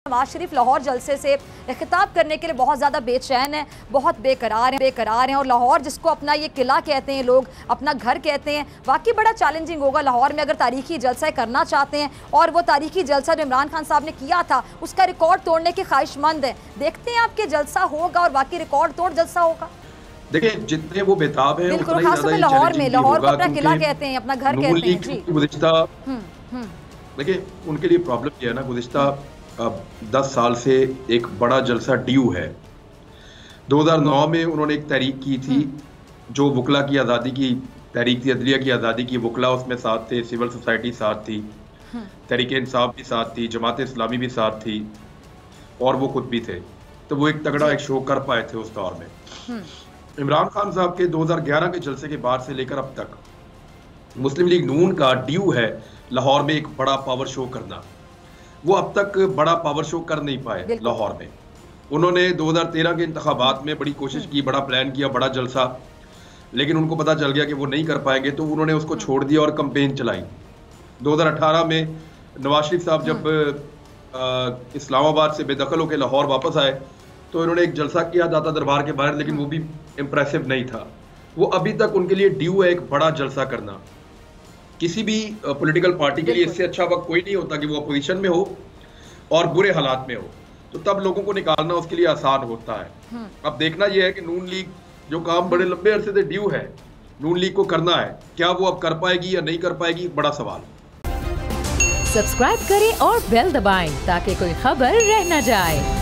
नवाज शरीफ लाहौर जलसे से खिताब करने के लिए बहुत ज़्यादा बेचैन है, बहुत बेकरार हैं और लाहौर जिसको अपना ये किला कहते हैं, लोग अपना घर कहते हैं, वाकई बड़ा चैलेंजिंग होगा लाहौर में अगर तारीखी जलसा करना चाहते हैं। और वो तारीखी जलसा जो इमरान खान साहब ने किया था उसका रिकॉर्ड तोड़ने के ख्वाहिशमंद है। देखते हैं आपके जलसा होगा और वाकई रिकॉर्ड तोड़ जलसा होगा। देखिए जितने वो बेताब है बिल्कुल, खासतौर में लाहौर में, लाहौर को अपना किला कहते हैं, अपना घर कहते हैं जी। देखिए उनके लिए प्रॉब्लम ये है ना, गुज़िश्ता 10 साल से एक बड़ा जलसा ड्यू है। 2009 में उन्होंने एक तहरीक की थी जो वकला की आज़ादी की तहरीक थी, अदलिया की आज़ादी की। वकला उसमें साथ थे, सिविल सोसाइटी साथ थी, तहरीक इंसाफ भी साथ थी, जमात इस्लामी भी साथ थी और वो खुद भी थे। तो वो एक तगड़ा एक शो कर पाए थे उस दौर में। इमरान खान साहब के 2011 के जलसे के बाद से लेकर अब तक मुस्लिम लीग नून का ड्यू है लाहौर में एक बड़ा पावर शो करना। वो अब तक बड़ा पावर शो कर नहीं पाए लाहौर में। उन्होंने 2013 के इंतखाबात में बड़ी कोशिश की, बड़ा प्लान किया, बड़ा जलसा, लेकिन उनको पता चल गया कि वो नहीं कर पाएंगे, तो उन्होंने उसको छोड़ दिया और कैंपेन चलाई। 2018 में नवाज शरीफ साहब जब इस्लामाबाद से बेदखल होकर लाहौर वापस आए तो इन्होंने एक जलसा किया दाता दरबार के बाहर, लेकिन वो भी इम्प्रेसिव नहीं था। वो अभी तक उनके लिए ड्यू है एक बड़ा जलसा करना। किसी भी पॉलिटिकल पार्टी के लिए इससे अच्छा वक्त कोई नहीं होता कि वो अपोजिशन में हो और बुरे हालात में हो, तो तब लोगों को निकालना उसके लिए आसान होता है। अब देखना यह है कि नून लीग जो काम बड़े लंबे अरसे से ड्यू है, नून लीग को करना है, क्या वो अब कर पाएगी या नहीं कर पाएगी, बड़ा सवाल। सब्सक्राइब करें और बेल दबाएं ताकि कोई खबर रह न जाए।